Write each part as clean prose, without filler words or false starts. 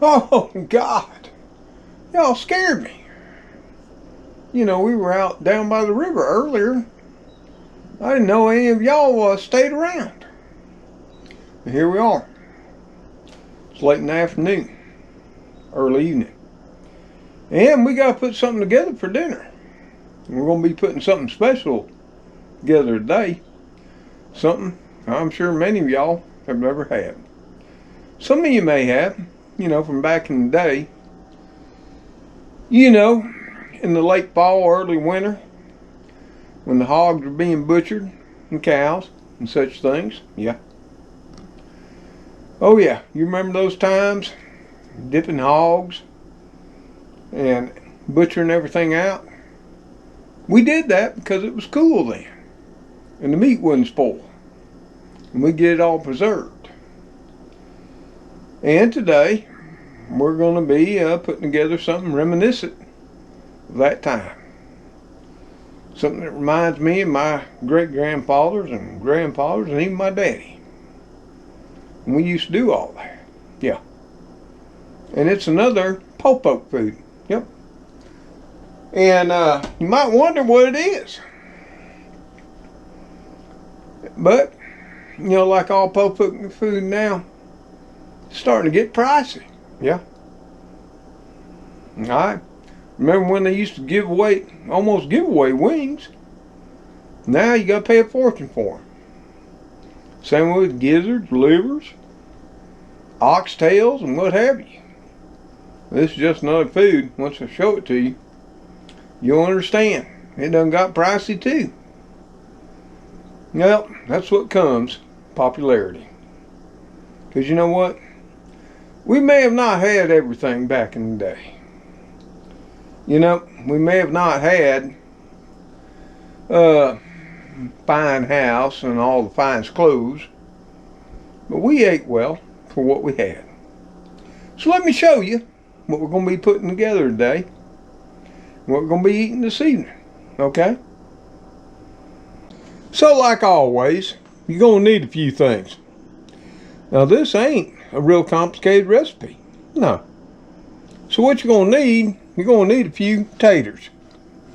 Oh, God. Y'all scared me. You know, we were out down by the river earlier. I didn't know any of y'all stayed around. And here we are. It's late in the afternoon, early evening. And we got to put something together for dinner. We're going to be putting something special together today. Something I'm sure many of y'all have never had. Some of you may have, from back in the day. In the late fall, early winter, when the hogs were being butchered, and cows, and such things. Yeah. Oh yeah, you remember those times? Dipping hogs and butchering everything out? We did that because it was cool then. And the meat wouldn't spoil. And we get it all preserved. And today, we're going to be putting together something reminiscent of that time. Something that reminds me of my great-grandfathers and grandfathers and even my daddy. And we used to do all that. Yeah. And it's another popoke food. Yep. And you might wonder what it is. But, like all popoke food now, it's starting to get pricey. Yeah. I remember when they used to almost give away wings. Now you got to pay a fortune for them. Same with gizzards, livers, oxtails, and what have you. This is just another food. Once I show it to you, you'll understand. It done got pricey too. Well, that's what comes popularity. Because you know what? We may have not had everything back in the day. We may have not had a fine house and all the finest clothes, but we ate well for what we had. So let me show you what we're going to be putting together today, and what we're going to be eating this evening, okay? So like always, you're going to need a few things. Now this ain't a real complicated recipe, no. So what you're going to need a few taters.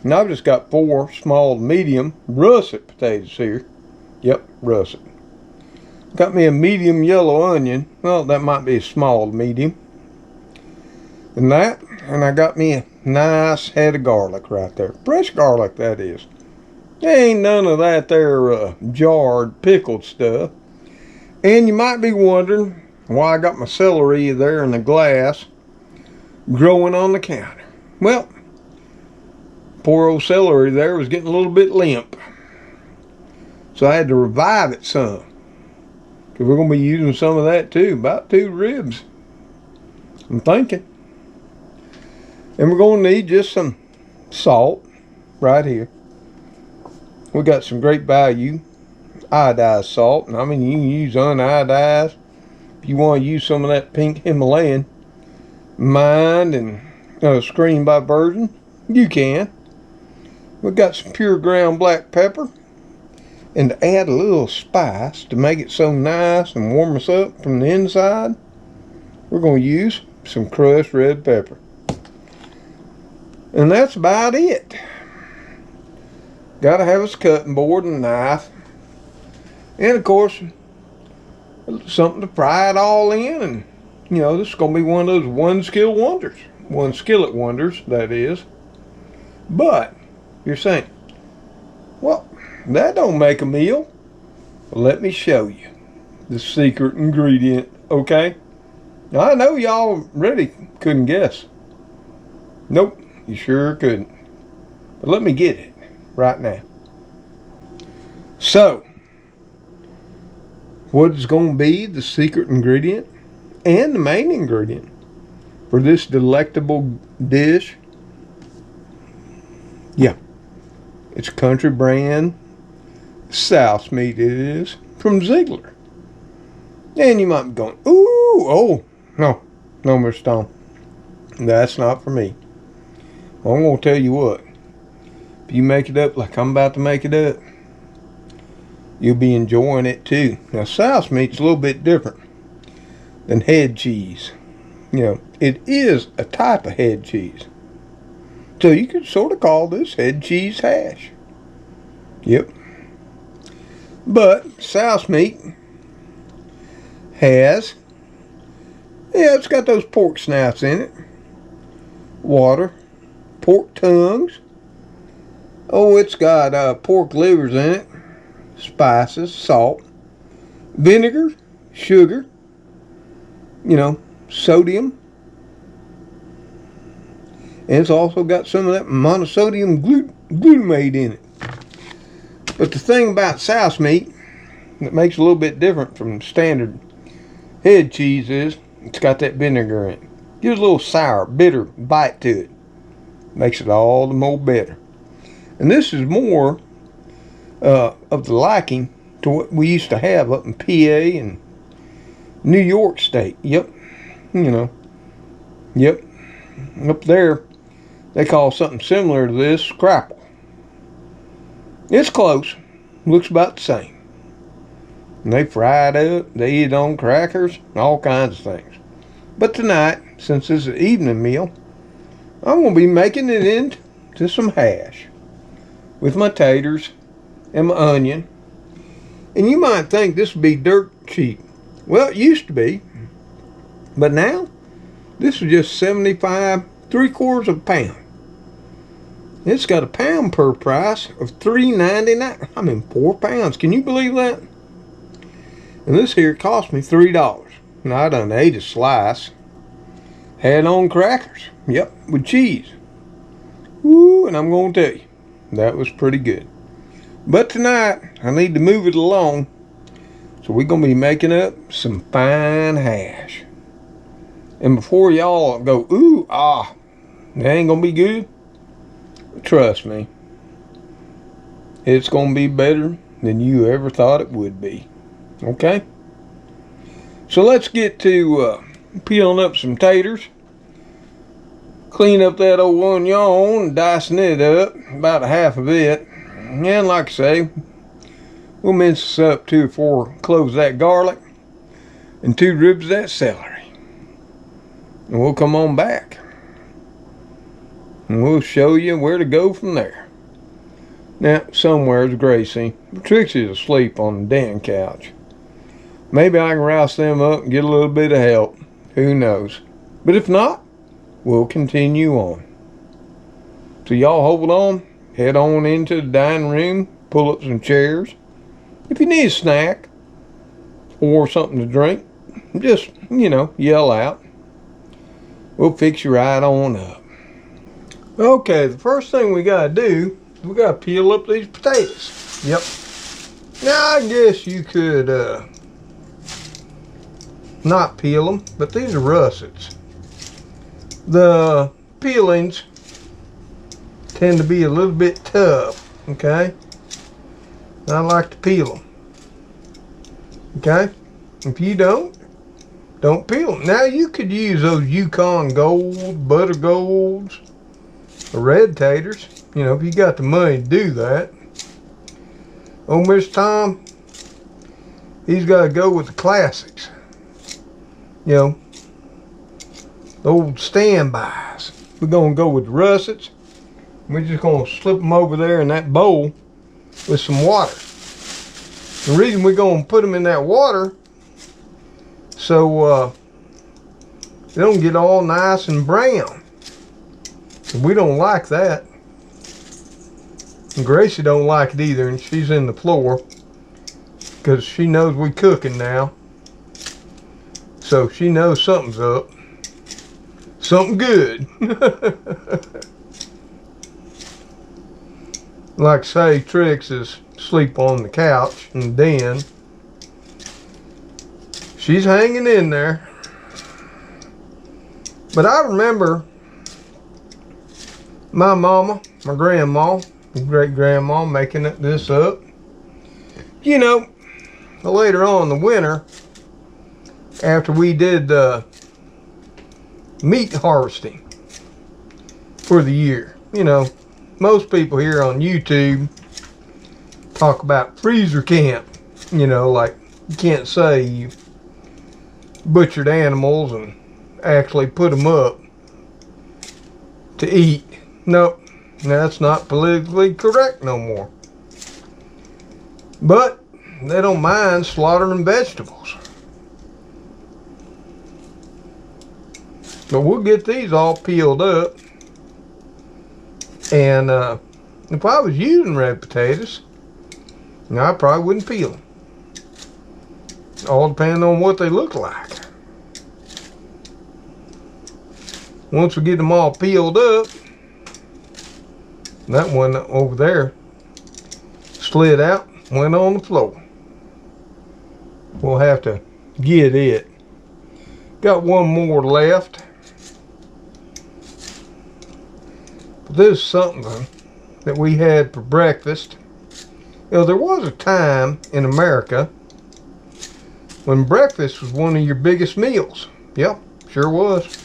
And I've just got 4 small to medium russet potatoes here. Yep, russet. Got me a medium yellow onion. Well, that might be a small to medium. And I got me a nice head of garlic right there. Fresh garlic, that is. There ain't none of that there jarred, pickled stuff. And you might be wondering why I got my celery there in the glass growing on the counter. Well, poor old celery there was getting a little bit limp. So I had to revive it some. Because we're going to be using some of that too. About 2 ribs, I'm thinking. And we're going to need just some salt right here. We got some great value iodized salt. And I mean, you can use uniodized. If you want to use some of that pink Himalayan mined and screened by virgin, you can. We've got some pure ground black pepper. And to add a little spice to make it so nice and warm us up from the inside, we're going to use some crushed red pepper. And that's about it. Got to have us cutting board and a knife. And of course, something to fry it all in. And, this is going to be one of those one skillet wonders, that is. But, you're saying, well, that don't make a meal. Well, let me show you the secret ingredient, okay? Now, I know y'all really couldn't guess. Nope, you sure couldn't. But let me get it right now. So, what is going to be the secret ingredient and the main ingredient for this delectable dish? Yeah, it's country brand Souse meat. It is from Ziegler. And you might be going, ooh, oh, no, Mr. Tom, that's not for me. Well, I'm going to tell you what, if you make it up like I'm about to make it up, you'll be enjoying it too. Now, Souse meat's a little bit different than head cheese. You know, it is a type of head cheese. So you could sort of call this head cheese hash. Yep. But Souse meat has, yeah, it's got those pork snouts in it. Water, pork tongues. Oh, it's got pork livers in it. Spices, salt, vinegar, sugar, you know, sodium. And it's also got some of that monosodium glutamate in it. But the thing about Souse meat that makes it a little bit different from standard head cheese is it's got that vinegar in it. Gives a little sour, bitter bite to it. Makes it all the more better. And this is more of the liking to what we used to have up in PA and New York State. Yep. You know. Yep. Up there, they call something similar to this scrapple. It's close. Looks about the same. And they fry it up. They eat it on crackers. All kinds of things. But tonight, since this is an evening meal, I'm going to be making it into some hash. With my taters and my onion. And you might think this would be dirt cheap. Well, it used to be. But now, this is just 75, 3/4 of a pound. It's got a pound per price of $3.99. I mean, 4 pounds. Can you believe that? And this here cost me $3. Now, I done ate a slice. Had on crackers. Yep, with cheese. Woo, and I'm going to tell you, that was pretty good. But tonight, I need to move it along. So we're going to be making up some fine hash. And before y'all go, ooh, that ain't going to be good. Trust me. It's going to be better than you ever thought it would be. Okay? So let's get to peeling up some taters. Clean up that old onion, dicing it up, about a half of it. And like I say, we'll mince this up 2 or 4 cloves of that garlic and 2 ribs of that celery. And we'll come on back. And we'll show you where to go from there. Now, somewhere's Gracie. Trixie's asleep on the den couch. Maybe I can rouse them up and get a little bit of help. Who knows? But if not, we'll continue on. So y'all hold on. Head on into the dining room. Pull up some chairs. If you need a snack or something to drink, just, yell out. We'll fix you right on up. Okay, the first thing we gotta do, we gotta peel up these potatoes. Yep. Now, I guess you could not peel them, but these are russets. The peelings tend to be a little bit tough, okay? I like to peel them, okay? If you don't peel them. Now, you could use those Yukon Gold, Butter Golds, or Red Taters, if you got the money to do that. Oh, Mr. Tom, he's got to go with the classics. The old standbys. We're going to go with the russets. We're just going to slip them over there in that bowl with some water. The reason we're going to put them in that water so they don't get all nice and brown. We don't like that. And Gracie don't like it either, and she's in the floor because she knows we cooking now. So she knows something's up. Something good. Like I say, Trix is asleep on the couch in the den. She's hanging in there. But I remember my mama, my grandma, great-grandma making this up. Later on in the winter, after we did meat harvesting for the year. Most people here on YouTube talk about freezer camp. Like you can't say you butchered animals and actually put them up to eat. Nope, that's not politically correct no more. But they don't mind slaughtering vegetables. But we'll get these all peeled up. And if I was using red potatoes, I probably wouldn't peel them. All depending on what they look like. Once we get them all peeled up, that one over there slid out, went on the floor. We'll have to get it. Got one more left. This is something that we had for breakfast. You know, there was a time in America when breakfast was one of your biggest meals. Yep, sure was.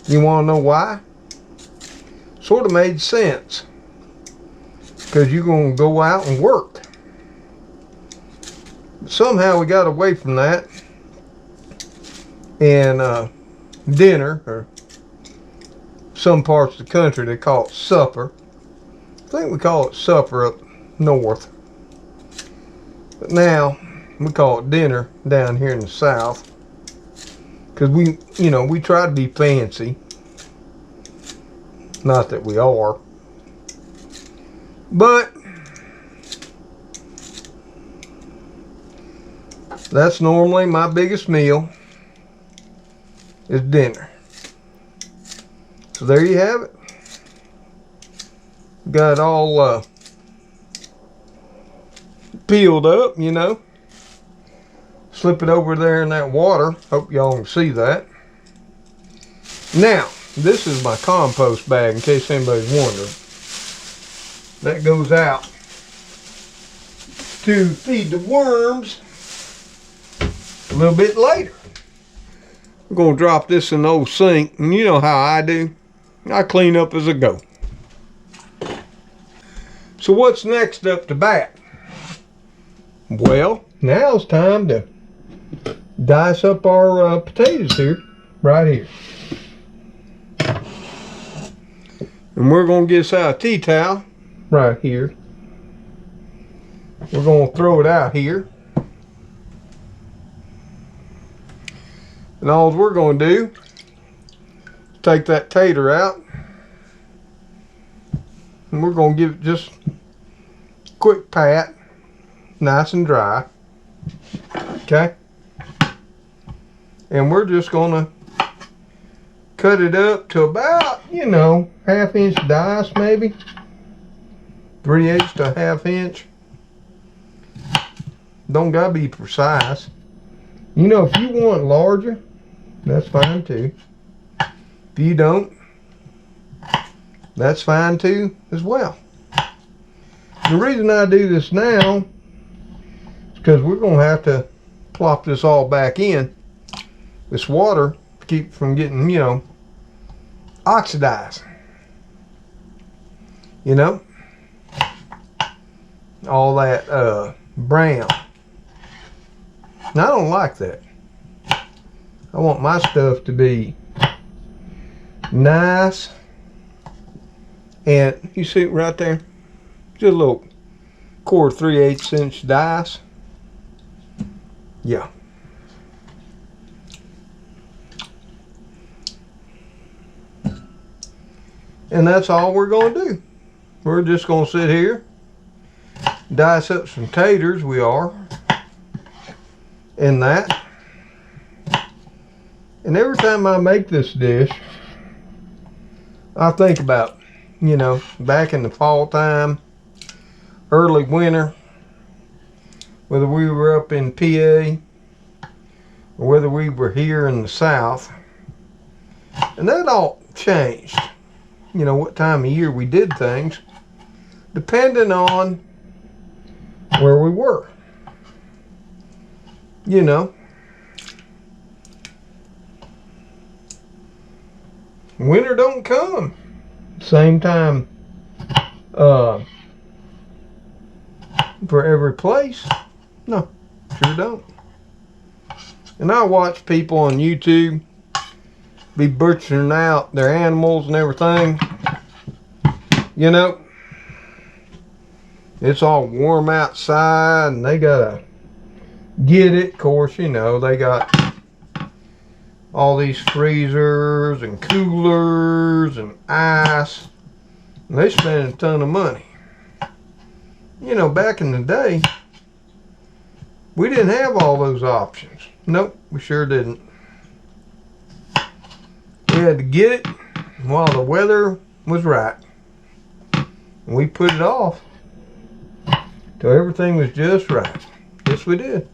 You want to know why? Sort of made sense. Because you're going to go out and work. But somehow we got away from that. And dinner, or some parts of the country they call it supper. I think we call it supper up north. But now we call it dinner down here in the South. Because we try to be fancy. Not that we are. But that's normally my biggest meal is dinner. So there you have it. Got it all peeled up, you know. Slip it over there in that water. Hope y'all can see that. Now, this is my compost bag in case anybody's wondering. That goes out to feed the worms a little bit later. I'm going to drop this in the old sink, and you know how I do. I clean up as I go. So what's next up to bat? Well, now it's time to dice up our potatoes here, right here. And we're going to get us out a tea towel right here. We're going to throw it out here. And all we're going to do is take that tater out. And we're going to give it just a quick pat. Nice and dry. Okay? And we're just going to cut it up to about, you know, 1/2 inch dice maybe. 3/8 to 1/2 inch. Don't gotta be precise. You know, if you want larger, that's fine too. If you don't, that's fine too as well. The reason I do this now is because we're going to have to plop this all back in. This water to keep from getting, you know, oxidized. You know? All that brown. And I don't like that. I want my stuff to be nice. And you see it right there? Just a little 3/8 inch dice. Yeah. And that's all we're going to do. We're just going to sit here, dice up some taters, we are, and that. And every time I make this dish, I think about, you know, back in the fall time, early winter, whether we were up in PA or whether we were here in the South. And that all changed. You know, what time of year we did things, depending on where we were. You know. Winter don't come same time for every place. No, sure don't. And I watch people on YouTube be butchering out their animals and everything. You know, it's all warm outside and they gotta get it. Of course, you know, they got all these freezers and coolers and ice. And they spend a ton of money. You know, back in the day, we didn't have all those options. Nope, we sure didn't. We had to get it while the weather was right. And we put it off till everything was just right. Yes, we did.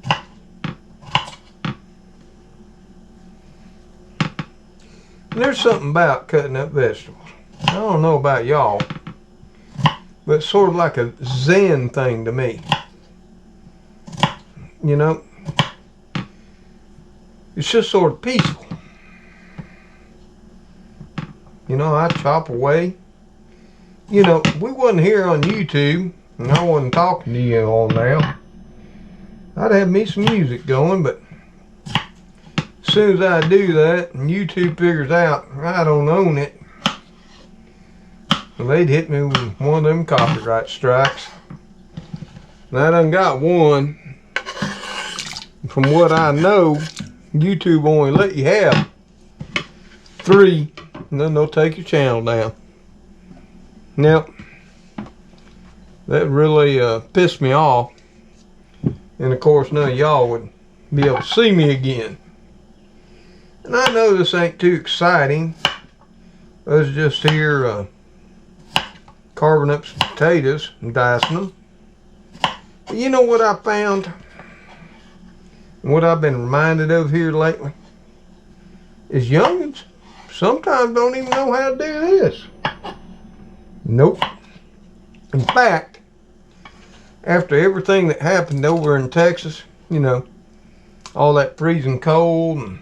And there's something about cutting up vegetables. I don't know about y'all, but it's sort of like a Zen thing to me. You know, it's just sort of peaceful. You know, I chop away. You know, we wasn't here on YouTube, and I wasn't talking to you all now. I'd have me some music going, but as soon as I do that, and YouTube figures out I don't own it, well, they'd hit me with one of them copyright strikes. And I done got one. From what I know, YouTube only let you have 3, and then they'll take your channel down. Now, that really pissed me off. And of course, none of y'all would be able to see me again. And I know this ain't too exciting. I was just here carving up some potatoes and dicing them. But you know what I found? What I've been reminded of here lately? Is youngins sometimes don't even know how to do this. Nope. In fact, after everything that happened over in Texas, you know, all that freezing cold, and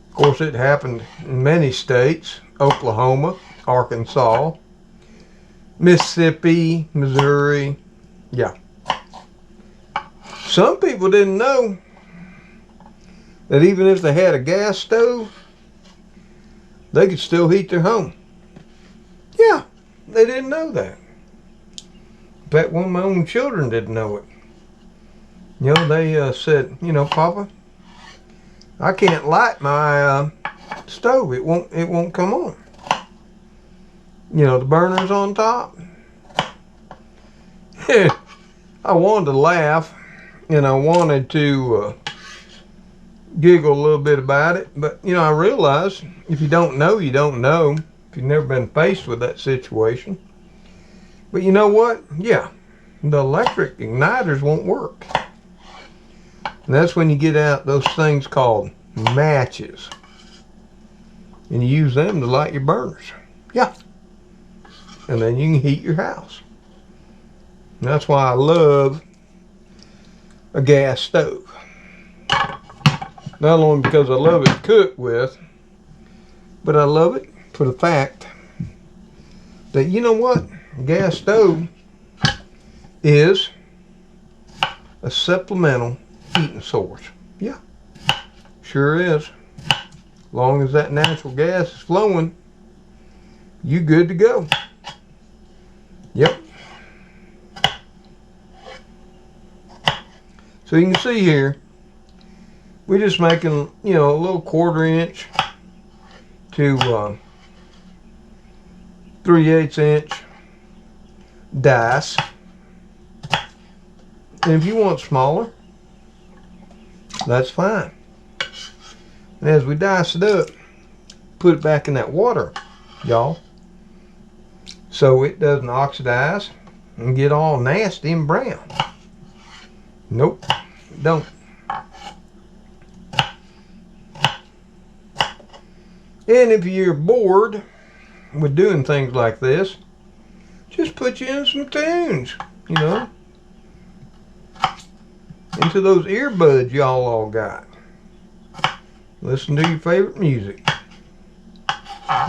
of course it happened in many states, Oklahoma, Arkansas, Mississippi, Missouri, yeah. Some people didn't know that even if they had a gas stove, they could still heat their home. Yeah, they didn't know that. In fact, one of my own children didn't know it. You know, they said, you know, Papa, I can't light my stove. It won't come on. You know, the burner's on top. I wanted to laugh, and I wanted to giggle a little bit about it, but you know, I realized if you don't know, you don't know. If you've never been faced with that situation. But you know what? Yeah, the electric igniters won't work. And that's when you get out those things called matches. And you use them to light your burners. Yeah. And then you can heat your house. And that's why I love a gas stove. Not only because I love it to cook with, but I love it for the fact that, you know what? A gas stove is a supplemental heating source. Yeah, sure is. As long as that natural gas is flowing, you good to go. Yep. So you can see here, we're just making, you know, a little 1/4 inch to 3/8 inch dice. And if you want smaller, that's fine. And as we dice it up, put it back in that water, y'all, so it doesn't oxidize and get all nasty and brown. Nope, don't. And if you're bored with doing things like this, just put you in some tunes, you know, into those earbuds y'all all got. Listen to your favorite music.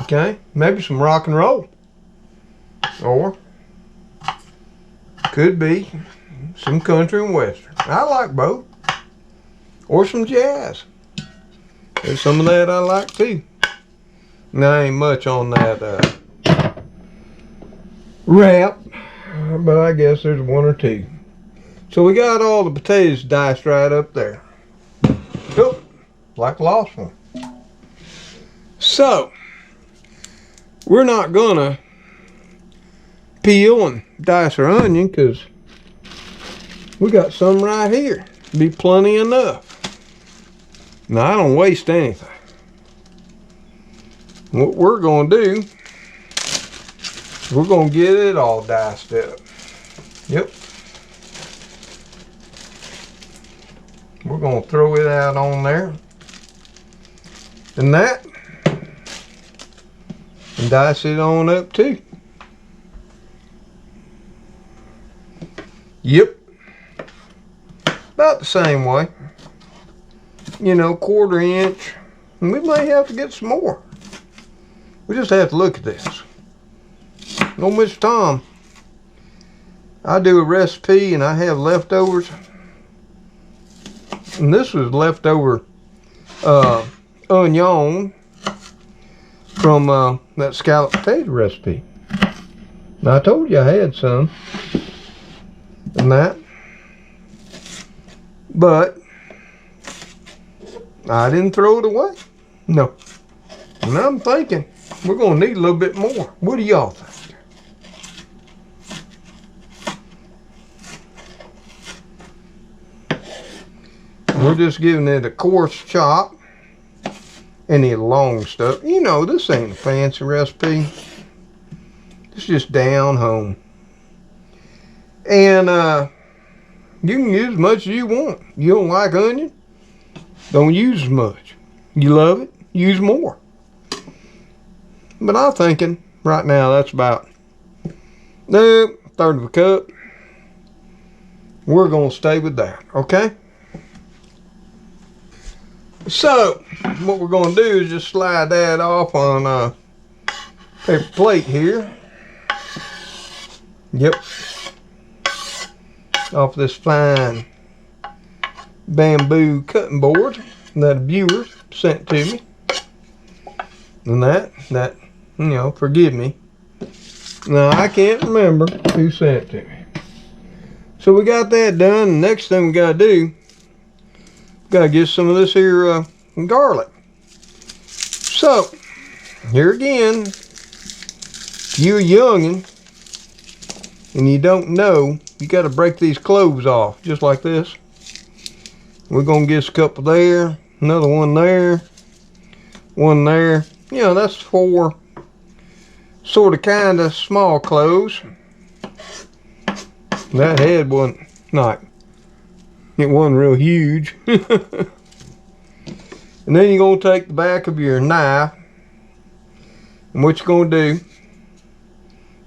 Okay, maybe some rock and roll, or could be some country and western. I like both, or some jazz. There's some of that I like too. Now ain't much on that wrap, but I guess there's one or two. So we got all the potatoes diced right up there. Oh, like I lost one. So we're not gonna peel and dice our onion because we got some right here. Be plenty enough. Now I don't waste anything. What we're gonna do, we're gonna get it all diced up. Yep. We're gonna throw it out on there. And that. And dice it on up too. Yep. About the same way. You know, 1/4 inch. And we may have to get some more. We just have to look at this. No, Mr. Tom, I do a recipe and I have leftovers. And this was leftover onion from that scalloped potato recipe. Now, I told you I had some and that, but I didn't throw it away. No. And I'm thinking we're going to need a little bit more. What do y'all think? We're just giving it a coarse chop. Any long stuff. You know, this ain't a fancy recipe. It's just down home. And you can use as much as you want. You don't like onion? Don't use as much. You love it? Use more. But I'm thinking right now that's about a 1/3 of a cup. We're going to stay with that, okay? So, what we're going to do is just slide that off on a paper plate here. Yep. Off this fine bamboo cutting board that a viewer sent to me. And that, you know, forgive me. Now, I can't remember who sent it to me. So, we got that done. The next thing we got to do, gotta get some of this here garlic. So, here again, if you're a youngin' and you don't know, you gotta break these cloves off, just like this. We're gonna get us a couple there, another one there, one there. You know, that's 4 sort of kind of small cloves. That head wasn't not. It wasn't real huge. And then you're going to take the back of your knife. And what you're going to do,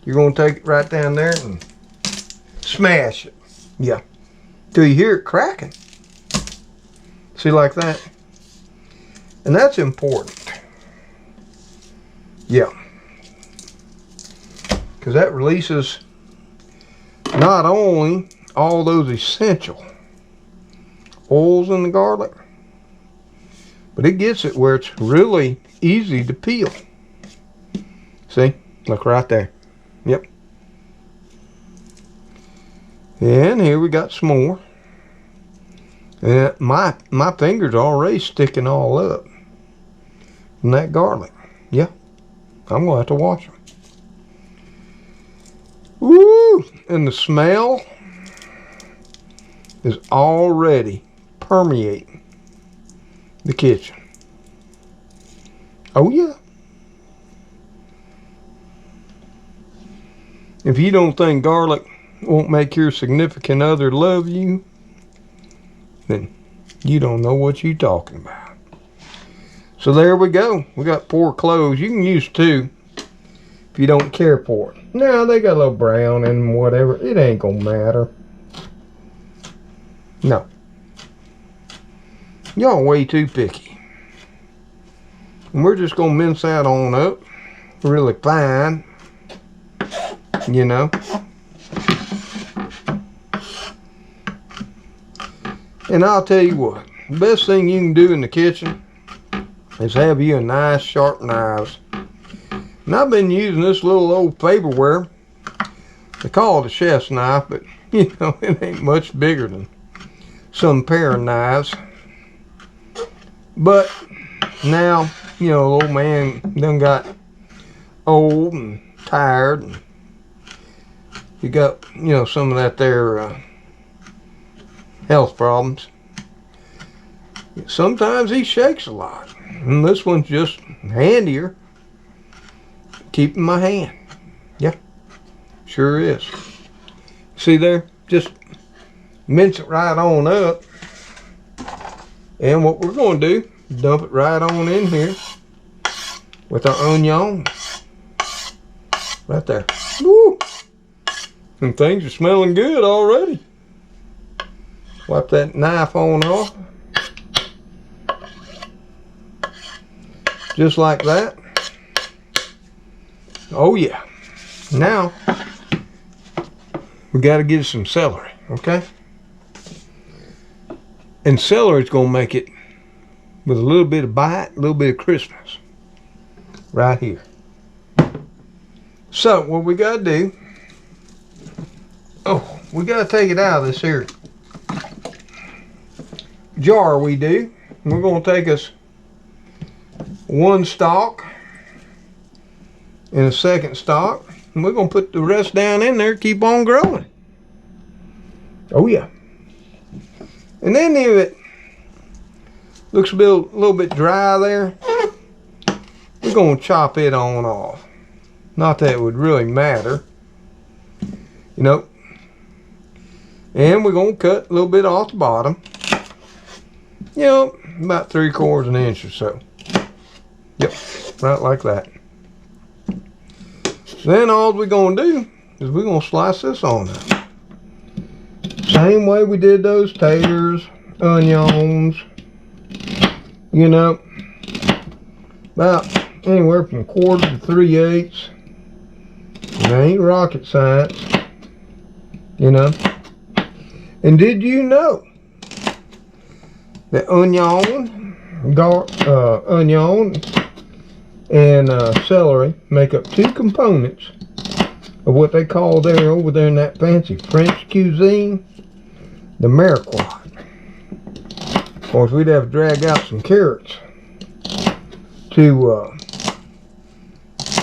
you're going to take it right down there and smash it. Yeah. Till you hear it cracking. See, like that? And that's important. Yeah. Because that releases not only all those essential oils in the garlic, but it gets it where it's really easy to peel. See? Look right there. Yep. And here we got some more. And my fingers are already sticking all up from that garlic. Yeah. I'm going to have to wash them. Woo! And the smell is already permeating the kitchen. Oh yeah. If you don't think garlic won't make your significant other love you, then you don't know what you're talking about. So there we go. We got 4 cloves. You can use 2 if you don't care for it. Now they got a little brown and whatever. It ain't gonna matter. No. Y'all way too picky. And we're just gonna mince that on up really fine. You know. And I'll tell you what, the best thing you can do in the kitchen is have you a nice sharp knives And I've been using this little old Faberware. They call it a chef's knife, but you know, it ain't much bigger than some paring knives. But now, you know, the old man done got old and tired, and you got, you know, some of that there health problems. Sometimes he shakes a lot, and this one's just handier. Keep in my hand. Yeah, sure is. See there? Just mince it right on up. And what we're going to do, dump it right on in here with our onion. Right there. Woo! And things are smelling good already. Wipe that knife on off. Just like that. Oh yeah. Now, we got to get some celery, okay? And celery is going to make it with a little bit of bite, a little bit of crispness. Right here. So, what we got to do, we got to take it out of this here jar we do. We're going to take us one stalk and a second stalk, and we're going to put the rest down in there, keep on growing. Oh yeah. And then if it looks a little bit dry there, we're going to chop it on off. Not that it would really matter, you know. And we're going to cut a little bit off the bottom. You know, about 3/4 of an inch or so. Yep, right like that. Then all we're going to do is we're going to slice this on up. Same way we did those taters, onions, you know, about anywhere from 1/4 to 3/8. It ain't rocket science, you know. And did you know that onion and celery make up two components of what they call over there in that fancy French cuisine, the mirepoix. Of course, we'd have to drag out some carrots to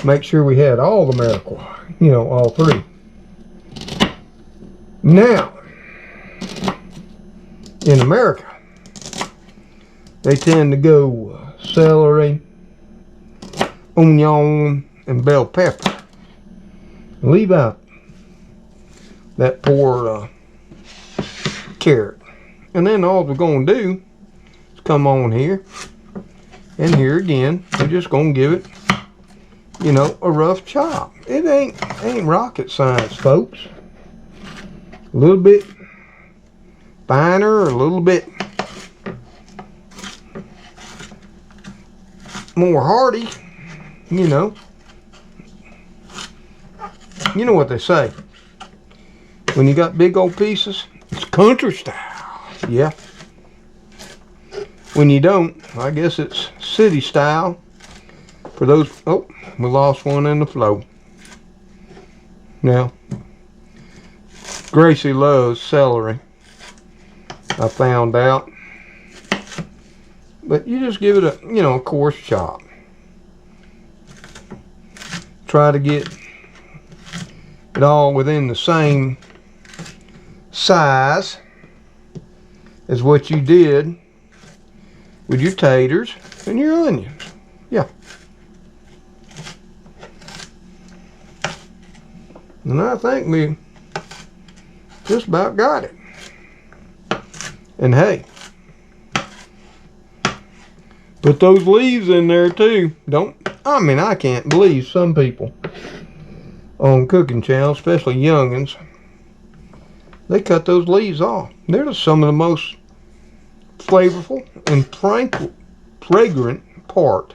make sure we had all the mirepoix, you know, all three. Now, in America, they tend to go celery, onion, and bell pepper. Leave out that poor carrot. And then all we're going to do is come on here, and here again, we're just going to give it, you know, a rough chop. It ain't rocket science, folks. A little bit finer, or a little bit more hearty, you know. You know what they say. When you got big old pieces, it's country style. Yeah. When you don't, I guess it's city style. For those, oh, we lost one in the flow. Now, Gracie loves celery, I found out. But you just give it a, you know, a coarse chop. Try to get it all within the same size as what you did with your taters and your onions. Yeah. And I think we just about got it. And hey, put those leaves in there too. I can't believe some people on cooking channels, especially youngins, they cut those leaves off. They're just some of the most flavorful and fragrant part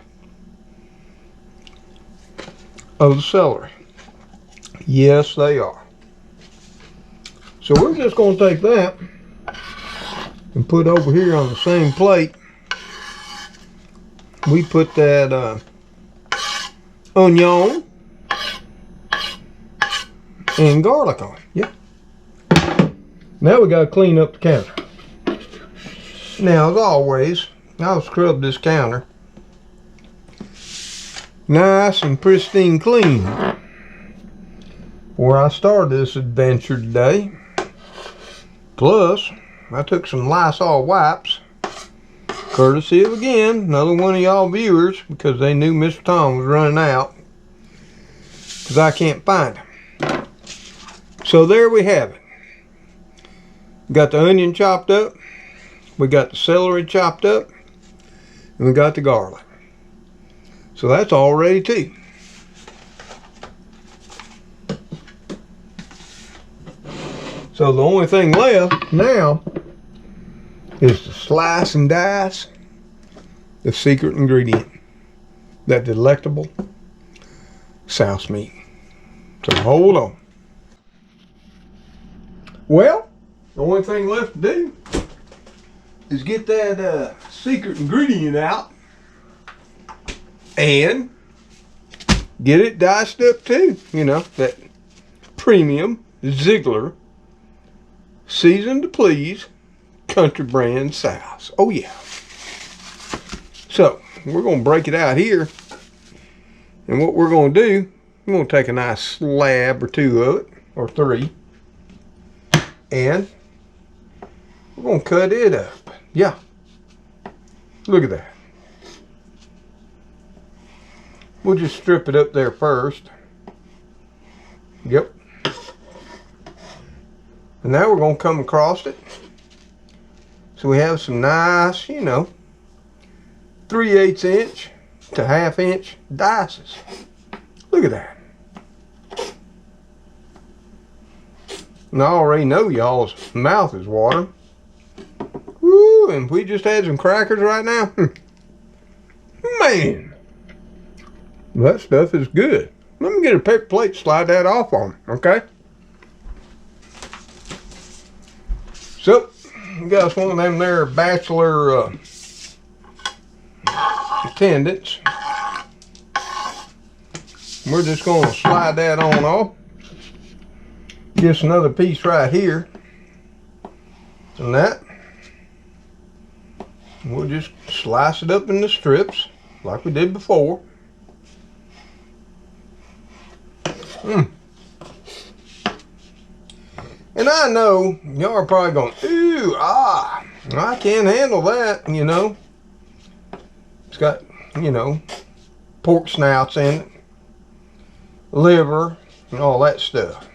of the celery. Yes, they are. So we're just going to take that and put over here on the same plate. We put that onion, and garlic on it. Yep. Now we gotta clean up the counter. Now, as always, I'll scrub this counter nice and pristine clean. Where I started this adventure today. Plus, I took some Lysol wipes, courtesy of, again, another one of y'all viewers, because they knew Mr. Tom was running out, because I can't find him. So there we have it. We got the onion chopped up, we got the celery chopped up, and we got the garlic. So that's all ready too. So the only thing left now is to slice and dice the secret ingredient, that delectable souse meat. So hold on. Well, the only thing left to do is get that secret ingredient out and get it diced up too. You know, that premium Ziegler seasoned to please country brand Souse. Oh yeah. So we're going to break it out here, and what we're going to do, we're going to take a nice slab or two of it, or three, and we're going to cut it up. Yeah, look at that. We'll just strip it up there first. Yep. And now we're going to come across it. So we have some nice, you know, 3/8 inch to 1/2 inch dices. Look at that. And I already know y'all's mouth is watering. Woo, and if we just had some crackers right now, man, that stuff is good. Let me get a paper plate, slide that off on, okay? So, you got one of them there bachelor attendants. We're just going to slide that on off. Just another piece right here. And that. We'll just slice it up into strips like we did before. And I know y'all are probably going, ooh, I can't handle that, you know. It's got, you know, pork snouts in it, liver, and all that stuff.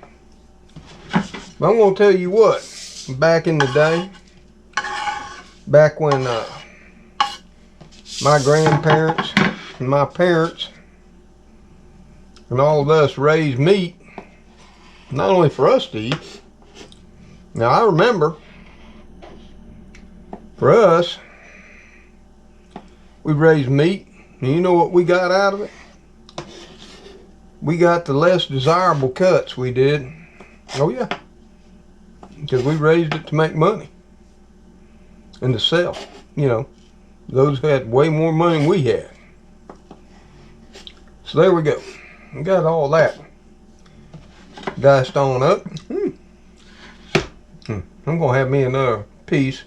But I'm going to tell you what, back in the day, back when my grandparents and my parents and all of us raised meat, not only for us to eat. Now I remember, for us, we raised meat, and you know what we got out of it? We got the less desirable cuts, we did. Oh yeah. Because we raised it to make money. And to sell. You know, those had way more money than we had. So there we go. We got all that diced on up. I'm going to have me another piece.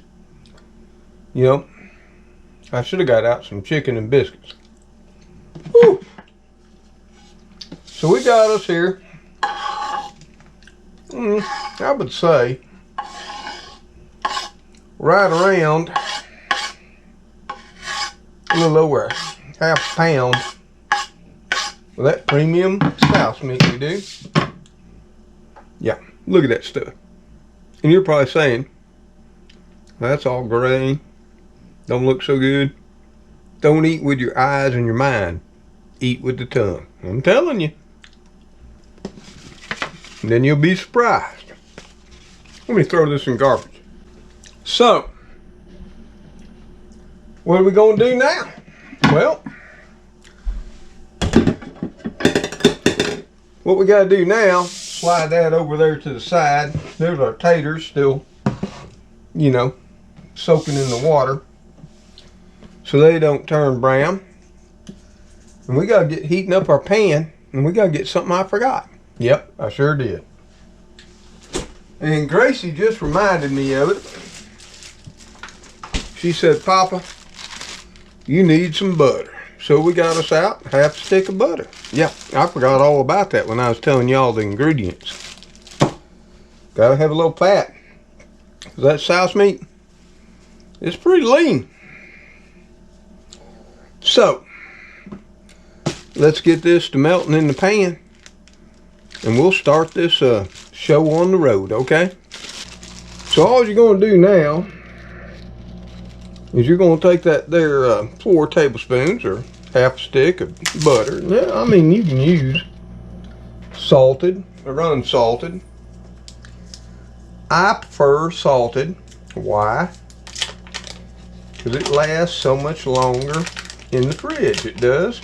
You know, I should have got out some chicken and biscuits. Woo. So we got us here, I would say, right around a little over half a pound of that premium Souse meat we do. Yeah, look at that stuff. And you're probably saying, that's all gray, don't look so good. Don't eat with your eyes and your mind. Eat with the tongue. I'm telling you. And then you'll be surprised. Let me throw this in garbage. So, what are we going to do now? Well, what we got to do now, slide that over there to the side. There's our taters still, you know, soaking in the water so they don't turn brown. And we gotta get heating up our pan, and we gotta get something I forgot. Yep, I sure did. And Gracie just reminded me of it. She said, Papa, you need some butter. So we got us out half a stick of butter. Yeah, I forgot all about that when I was telling y'all the ingredients. Gotta have a little fat. Cause that souse meat, it's pretty lean. So, let's get this to melting in the pan. And we'll start this show on the road, okay? So all you're gonna do now is you're gonna take that there 4 tablespoons or half a stick of butter. Now, I mean, you can use salted or unsalted. I prefer salted. Why? Because it lasts so much longer in the fridge. It does.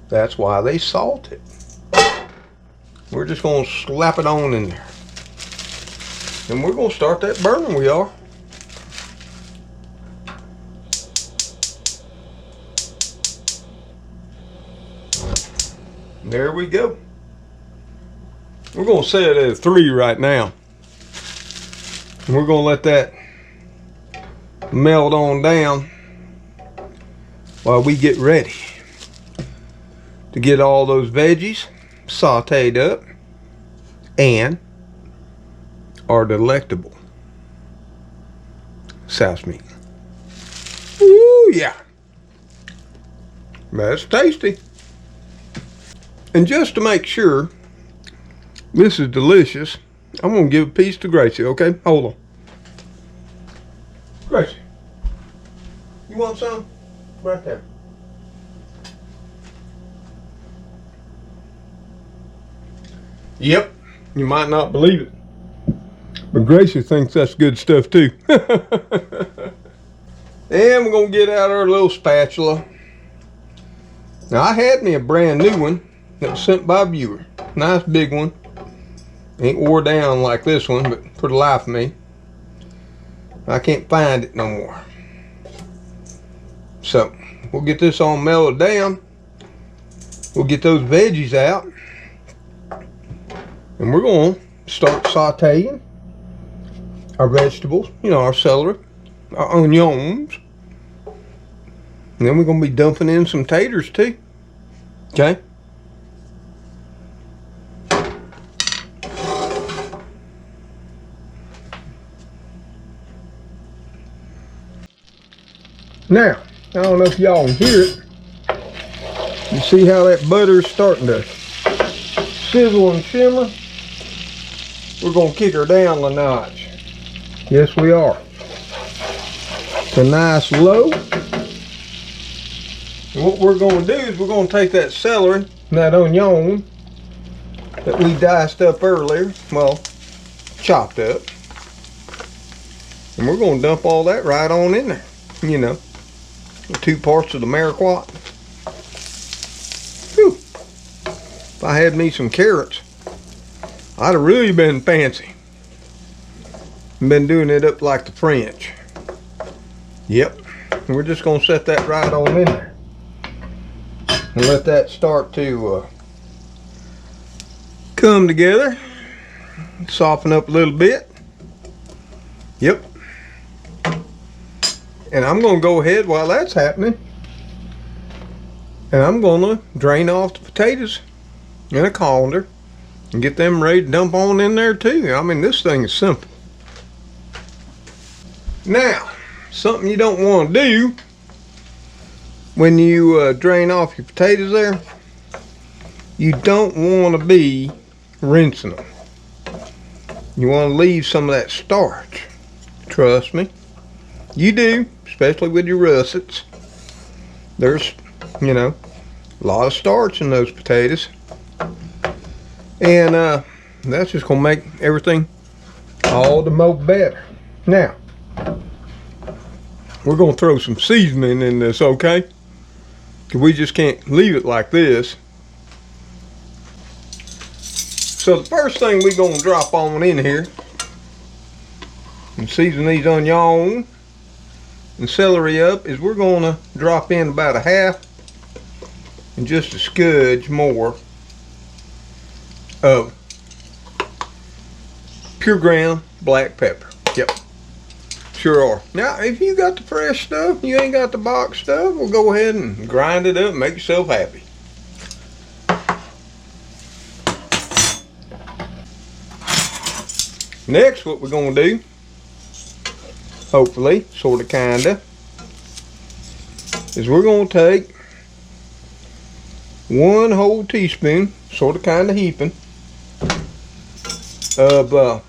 That's why they salt it. We're just gonna slap it on in there. And we're gonna start that burning, we are. There we go. We're gonna set it at 3 right now. And we're gonna let that melt on down while we get ready to get all those veggies sauteed up and our delectable souse meat. Ooh, yeah. That's tasty. And just to make sure this is delicious, I'm gonna give a piece to Gracie, okay? Hold on. Gracie, you want some? Right there. Yep, you might not believe it, but Gracie thinks that's good stuff too. And we're gonna get out our little spatula. Now I had me a brand new one that was sent by a viewer. Nice big one. Ain't wore down like this one, but for the life of me, I can't find it no more. So we'll get this all melted down. We'll get those veggies out. And we're going to start sauteing our vegetables, you know, our celery, our onions. And then we're going to be dumping in some taters too. Okay? Now, I don't know if y'all can hear it. You see how that butter is starting to sizzle and shimmer? We're going to kick her down a notch. Yes, we are. To nice low. And what we're going to do is we're going to take that celery and that onion that we diced up earlier, well, chopped up, and we're going to dump all that right on in there. You know, 2 parts of the mariquat. Whew. If I had me some carrots, I'd have really been fancy. Been doing it up like the French. Yep. And we're just going to set that right on in there. And let that start to come together. Soften up a little bit. Yep. And I'm going to go ahead while that's happening. And I'm going to drain off the potatoes in a colander and get them ready to dump on in there too. I mean, this thing is simple. Now, something you don't want to do when you drain off your potatoes there, you don't want to be rinsing them. You want to leave some of that starch. Trust me. You do, especially with your russets. There's, you know, a lot of starch in those potatoes. And that's just going to make everything all the more better. Now, we're going to throw some seasoning in this, okay? Because we just can't leave it like this. So the first thing we're going to drop on in here and season these onions and celery up is we're going to drop in about 1/2 and just a scudge more of pure ground black pepper. Yep, sure are. Now, if you got the fresh stuff, you ain't got the box stuff, well, go ahead and grind it up and make yourself happy. Next, what we're gonna do, hopefully, sorta, kinda, is we're gonna take 1 whole teaspoon, sorta, kinda heaping, of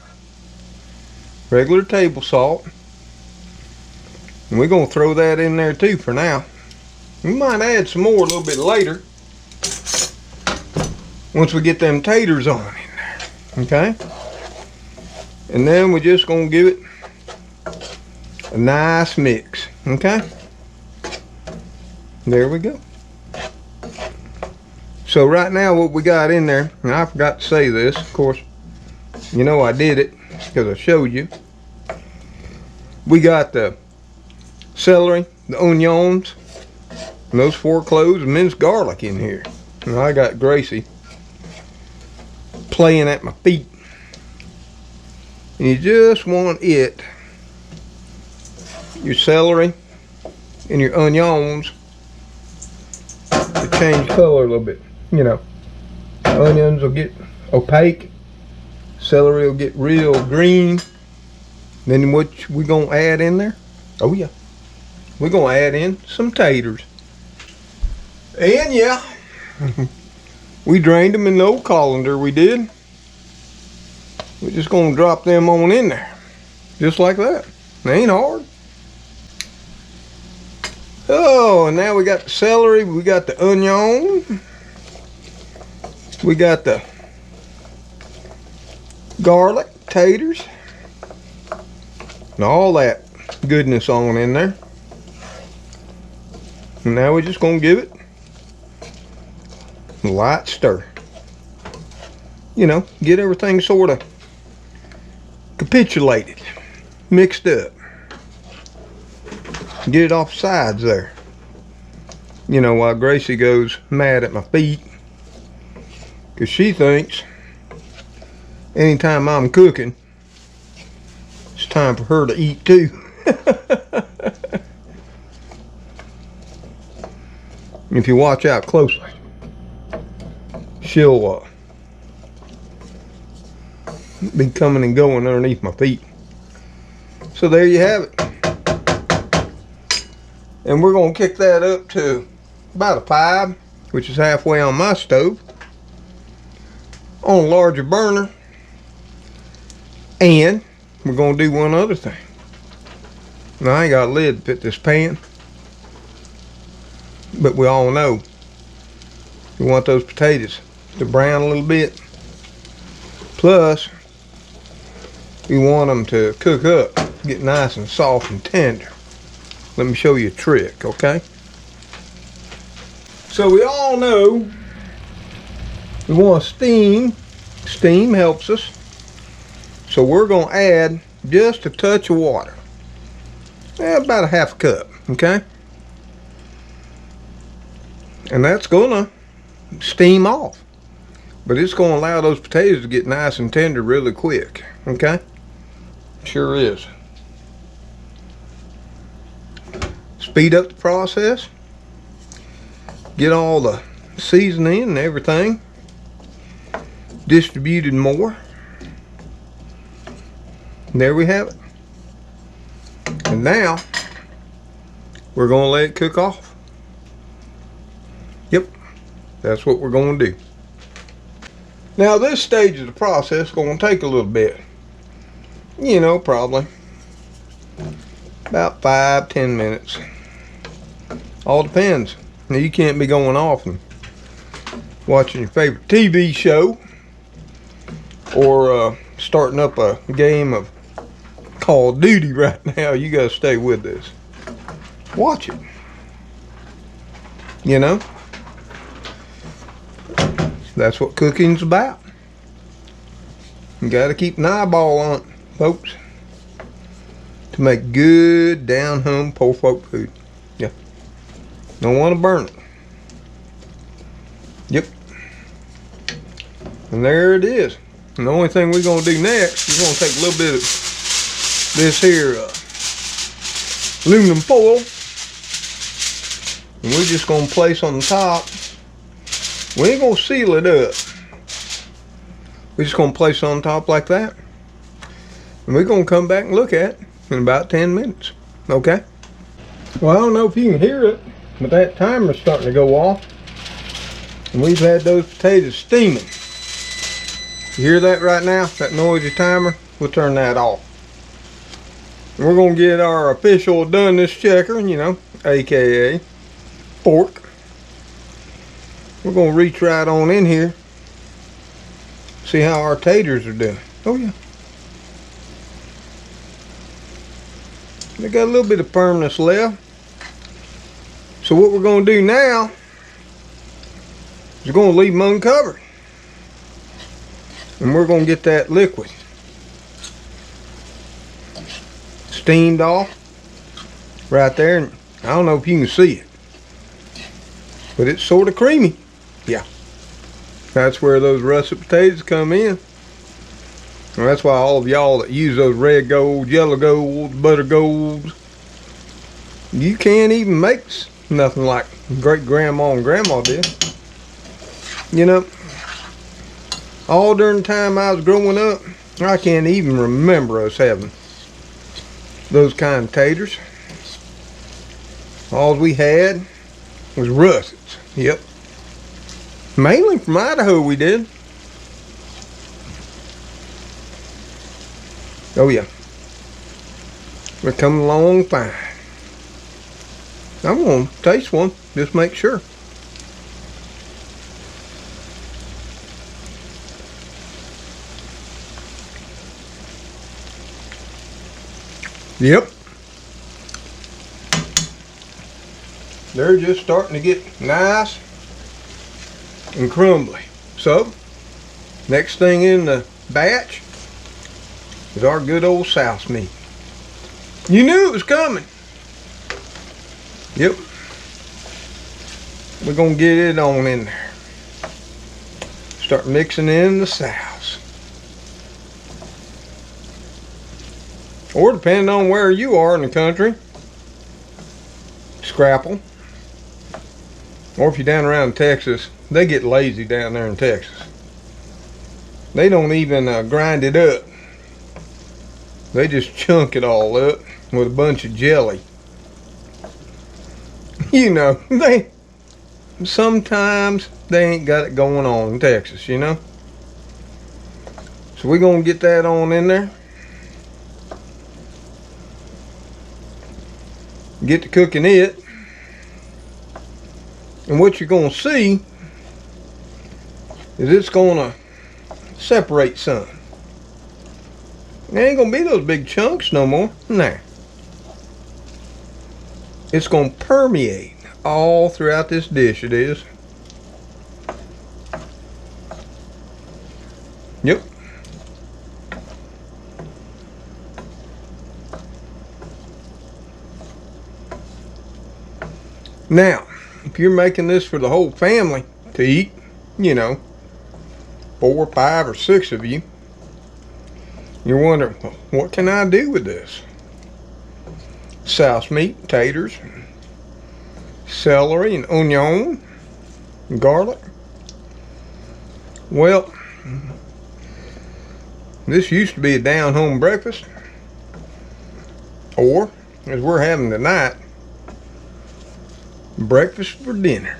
regular table salt. And we're going to throw that in there too for now. We might add some more a little bit later once we get them taters on in there. Okay? And then we're just going to give it a nice mix. Okay? There we go. So right now what we got in there, and I forgot to say this, of course, you know I did it because I showed you. We got the celery, the onions, and those 4 cloves of minced garlic in here. And I got Gracie playing at my feet. And you just want it, your celery and your onions, to change color a little bit. You know, onions will get opaque, celery will get real green. Then what we gonna add in there? Oh yeah, we're gonna add in some taters. And yeah, we drained them in the old colander, we did. We're just gonna drop them on in there, just like that. It ain't hard. Oh, and now we got the celery, we got the onion, we got the garlic, taters, and all that goodness on in there. And now we're just gonna give it a light stir. You know, get everything sort of capitulated, mixed up. Get it off sides there. You know, while Gracie goes mad at my feet, because she thinks anytime I'm cooking, it's time for her to eat too. If you watch out closely, she'll be coming and going underneath my feet. So there you have it. And we're going to kick that up to about a 5, which is halfway on my stove, on a larger burner. And we're going to do one other thing. Now, I ain't got a lid to fit this pan, but we all know you want those potatoes to brown a little bit. Plus, you want them to cook up, get nice and soft and tender. Let me show you a trick, okay? So we all know we want steam. Steam helps us. So we're going to add just a touch of water. About a half cup, okay? And that's going to steam off. But it's going to allow those potatoes to get nice and tender really quick, okay? Sure is. Speed up the process. Get all the seasoning and everything distributed more. And there we have it. And now we're going to let it cook off. Yep, that's what we're going to do. Now this stage of the process is going to take a little bit. You know, probably about 5-10 minutes. All depends. Now you can't be going off and watching your favorite TV show or starting up a game of Call of Duty right now. You gotta stay with this. Watch it. You know? That's what cooking's about. You gotta keep an eyeball on it, folks, to make good down home poor folk food. Yeah. Don't want to burn it. Yep. And there it is. And the only thing we're going to do next is going to take a little bit of this here aluminum foil, and we're just going to place on the top. We ain't going to seal it up. We're just going to place it on top like that. And we're going to come back and look at it in about 10 minutes. Okay? Well, I don't know if you can hear it, but that timer's starting to go off. And we've had those potatoes steaming. You hear that right now? That noisy timer? We'll turn that off. And we're going to get our official done this checker, you know, aka fork. We're going to reach right on in here. See how our taters are doing. Oh yeah. They got a little bit of firmness left. So what we're going to do now is we're going to leave them uncovered. And we're going to get that liquid steamed off right there. And I don't know if you can see it, but it's sort of creamy. Yeah. That's where those russet potatoes come in. And that's why all of y'all that use those red gold, yellow gold, butter golds, you can't even make nothing like great grandma and grandma did. You know, all during the time I was growing up, I can't even remember us having those kind of taters. All we had was russets. Yep. Mainly from Idaho we did. Oh yeah. They're coming along fine. I'm going to taste one, just make sure. Yep. They're just starting to get nice and crumbly. So, next thing in the batch is our good old Souse meat. You knew it was coming. Yep. We're going to get it on in there. Start mixing in the Souse. Or depending on where you are in the country, scrapple. Or if you're down around Texas, they get lazy down there in Texas. They don't even grind it up. They just chunk it all up with a bunch of jelly. You know, sometimes they ain't got it going on in Texas, you know. So we're gonna get that on in there. Get to cooking it. And what you're gonna see is it's gonna separate some. There ain't gonna be those big chunks no more. Nah. It's gonna permeate all throughout this dish, it is. Yep. Now, if you're making this for the whole family to eat, you know, 4, 5, or 6 of you, you're wondering, well, what can I do with this? Souse meat, taters, celery, and onion, and garlic. Well, this used to be a down-home breakfast, or, as we're having tonight, breakfast for dinner.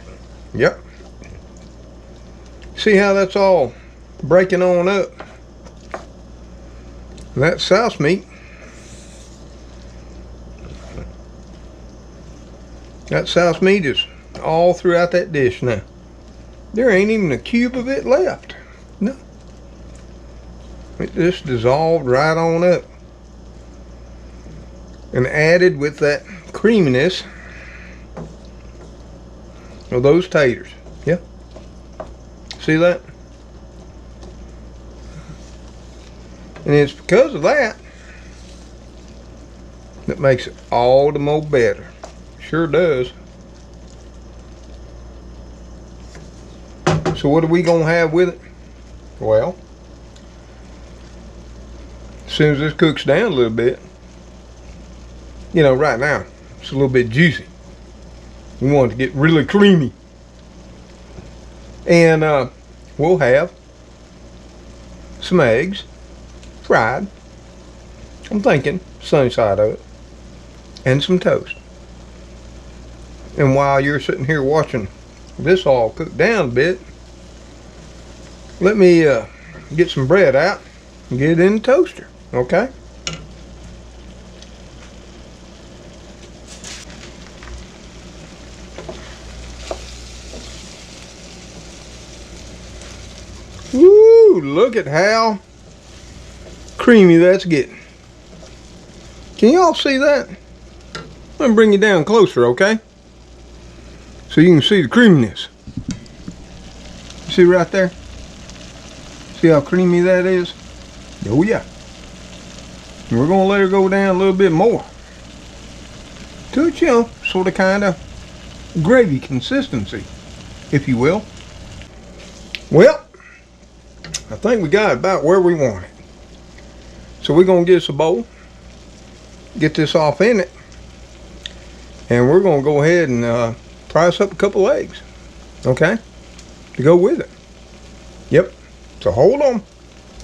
Yep. See how that's all breaking on up? That Souse meat. That Souse meat is all throughout that dish now. There ain't even a cube of it left. No. It just dissolved right on up. And added with that creaminess of those taters. Yeah. See that? And it's because of that that makes it all the more better. Sure does. So what are we gonna have with it? Well, as soon as this cooks down a little bit, you know, right now it's a little bit juicy. We want it to get really creamy. And we'll have some eggs, fried. I'm thinking sunny side of it. And some toast. And while you're sitting here watching this all cook down a bit, let me get some bread out and get it in the toaster, okay? Woo! Look at how creamy that's getting. Can y'all see that? I'm gonna bring you down closer, okay? So you can see the creaminess. See right there? See how creamy that is? Oh yeah. And we're gonna let her go down a little bit more. To it, you know, sort of kind of gravy consistency, if you will. Well, I think we got it about where we want it. So we're gonna get us a bowl, get this off in it, and we're gonna go ahead and price up a couple eggs, okay, to go with it. Yep. So hold on.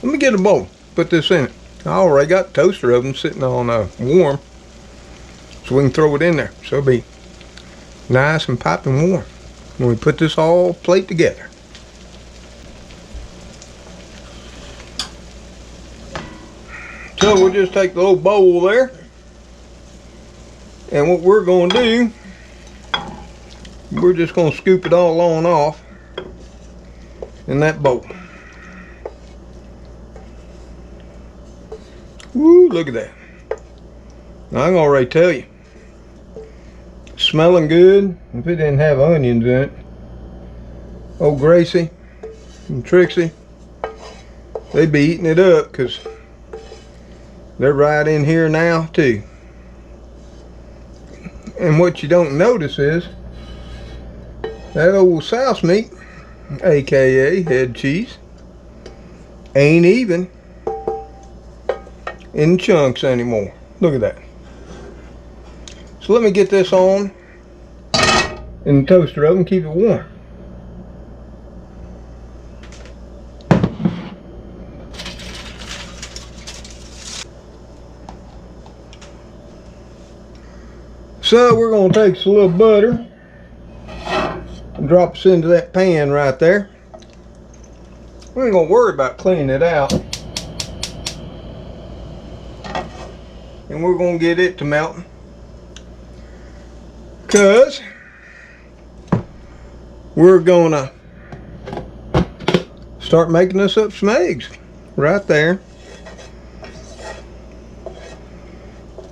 Let me get a bowl. Put this in it. I already got the toaster oven sitting on warm, so we can throw it in there. So it'll be nice and piping warm when we put this all plate together. So we'll just take the little bowl there, and what we're going to do, we're just going to scoop it all on off in that bowl. Woo, look at that. Now, I can already tell you, smelling good. If it didn't have onions in it, old Gracie and Trixie, they'd be eating it up, because they're right in here now too. And what you don't notice is that old Souse meat, aka head cheese, ain't even in chunks anymore. Look at that. So let me get this on in the toaster oven, keep it warm. So we're going to take us a little butter and drop us into that pan right there. We ain't going to worry about cleaning it out. And we're going to get it to melting, because we're going to start making us up some eggs right there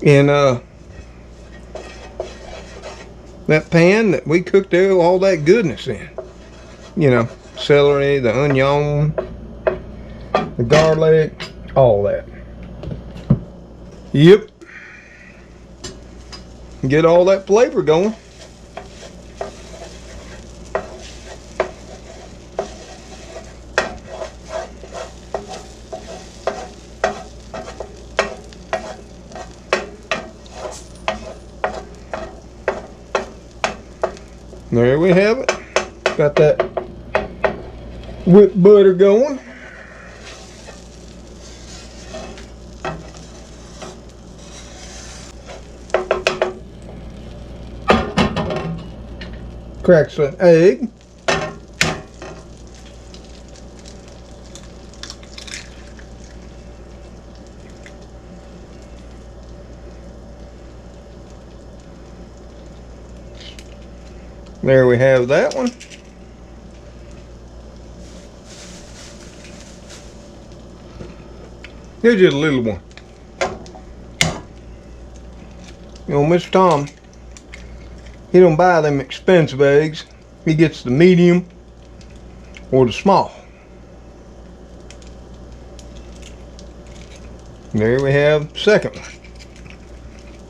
in that pan that we cooked all that goodness in. You know, celery, the onion, the garlic, all that. Yep. Get all that flavor going. There we have it. Got that whipped butter going. Cracks an egg. There we have that one. Here's just a little one. You know, Mr. Tom, he don't buy them expensive eggs. He gets the medium or the small. There we have the second one.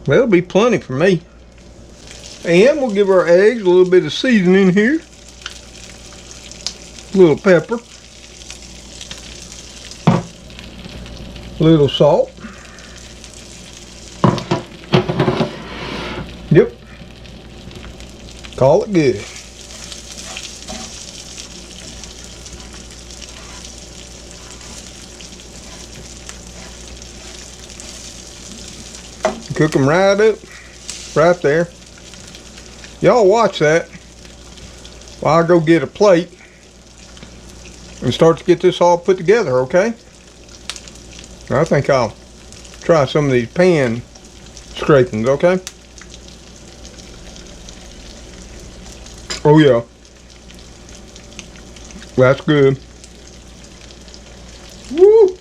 That'll be plenty for me. And we'll give our eggs a little bit of seasoning here. little pepper, little salt. Yep. Call it good. Cook them right up, right there. Y'all watch that while I go get a plate and start to get this all put together, okay? I think I'll try some of these pan scrapings, okay? Oh yeah. That's good. Woo!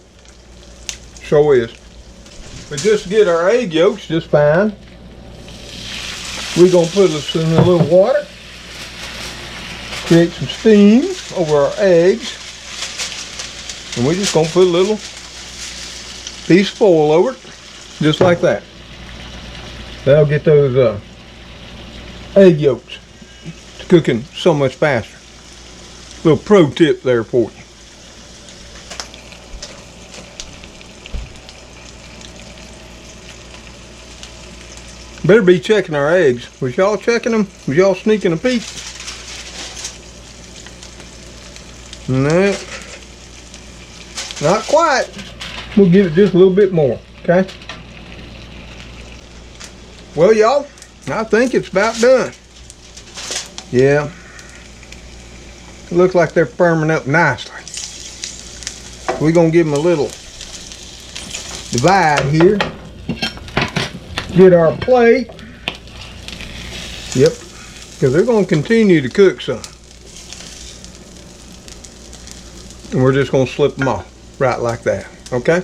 Sure is. But just to get our egg yolks just fine, we're going to put this in a little water, create some steam over our eggs, and we're just going to put a little piece of foil over it, just like that. That'll get those egg yolks to cooking so much faster. Little pro tip there for you. Better be checking our eggs. Was y'all checking them? Was y'all sneaking a peek? No. Not quite. We'll give it just a little bit more, okay? Well, y'all, I think it's about done. Yeah. It looks like they're firming up nicely. We're going to give them a little divide here. Get our plate. Yep, because they're going to continue to cook some. And we're just going to slip them off right like that, okay?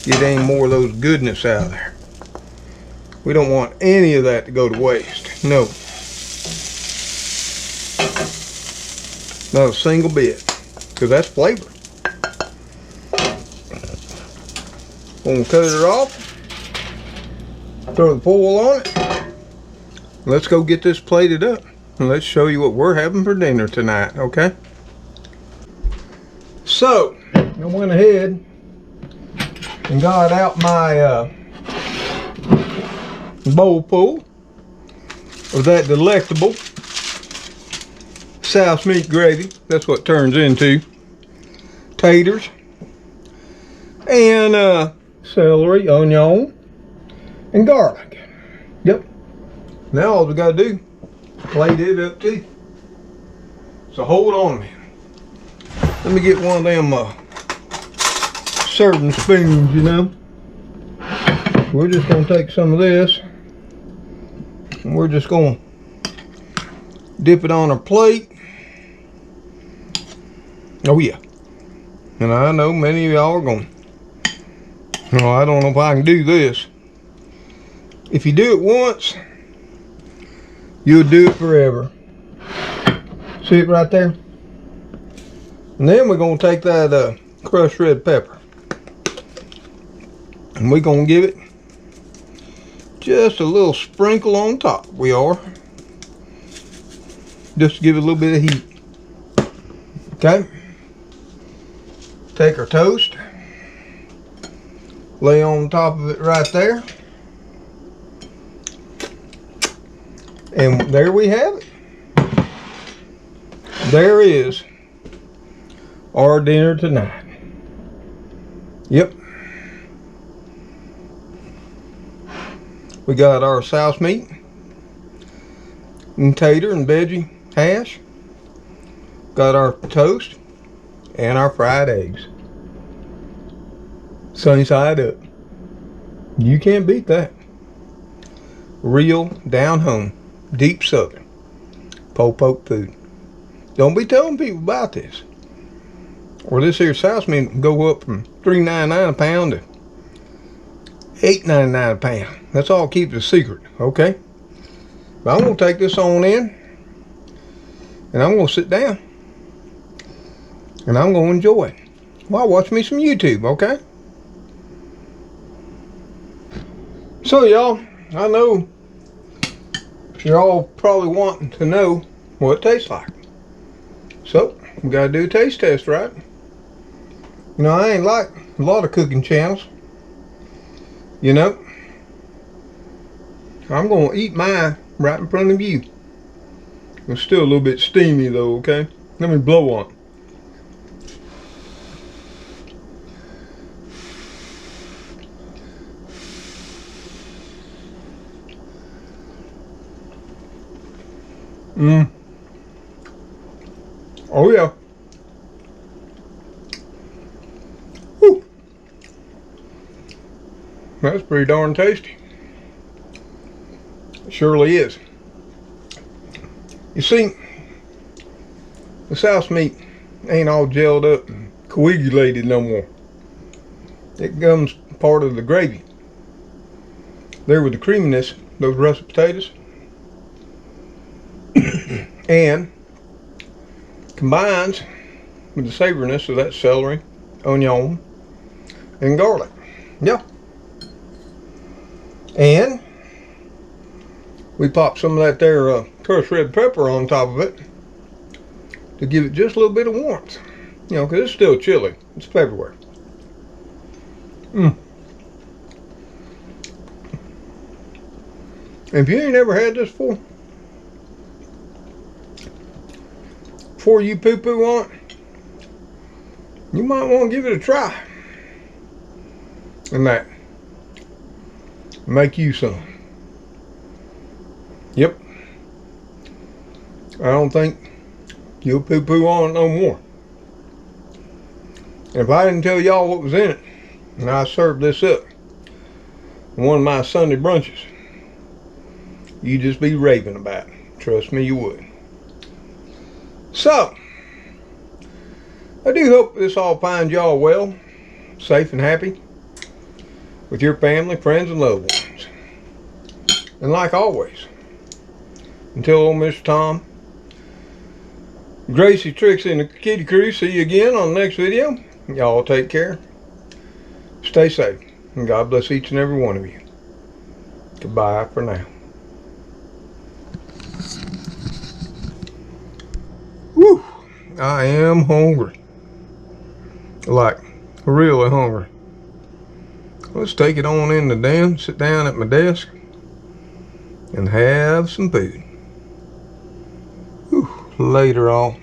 Get any more of those goodness out of there. We don't want any of that to go to waste. No. Not a single bit, because that's flavor. Gonna cut it off, throw the foil on it. Let's go get this plated up and let's show you what we're having for dinner tonight, okay? So, I went ahead and got out my bowl full of that delectable Souse meat gravy. That's what it turns into. Taters. And celery, onion, and garlic. Yep. Now all we gotta do is plate it up too. So hold on a minute. Let me get one of them serving spoons, you know. We're just gonna take some of this and we're just gonna dip it on our plate. Oh yeah. And I know many of y'all are going, no, I don't know if I can do this. If you do it once, you'll do it forever. See it right there? And then we're going to take that crushed red pepper. And we're going to give it just a little sprinkle on top. We are. Just to give it a little bit of heat. Okay? Take our toast. Lay on top of it right there. And there we have it. There is our dinner tonight. Yep. We got our Souse meat and tater and veggie hash. Got our toast and our fried eggs. Sunny side up. You can't beat that. Real down home, deep southern po-poke food. Don't be telling people about this. Or this here Souse meat can go up from $3.99 a pound to $8.99 a pound. That's all keep it a secret, okay? But I'm gonna take this on in and I'm gonna sit down and I'm gonna enjoy it while watch me some YouTube, okay? So y'all, I know You're all probably wanting to know what it tastes like. So, we gotta do a taste test, right? You know, I ain't like a lot of cooking channels. You know, I'm gonna eat mine right in front of you. It's still a little bit steamy though, okay? Let me blow on it. Oh yeah. Whew. That's pretty darn tasty. It surely is. You see, the Souse meat ain't all gelled up and coagulated no more. It becomes part of the gravy. There with the creaminess, those russet potatoes, and combines with the savoriness of that celery, onion, and garlic. Yeah. And we pop some of that there crushed red pepper on top of it to give it just a little bit of warmth. You know, because it's still chilly. It's February. If you ain't ever had this before you poo-poo on it, you might want to give it a try. And that. Make you some. Yep. I don't think you'll poo-poo on it no more. And if I didn't tell y'all what was in it, and I served this up in one of my Sunday brunches, you'd just be raving about it. Trust me, you would. So, I do hope this all finds y'all well, safe and happy, with your family, friends, and loved ones. And like always, until old Mr. Tom, Gracie, Trixie, and the kitty crew see you again on the next video. Y'all take care, stay safe, and God bless each and every one of you. Goodbye for now. Whew, I am hungry. Like, really hungry. Let's take it on in the den, sit down at my desk, and have some food. Whew, later on.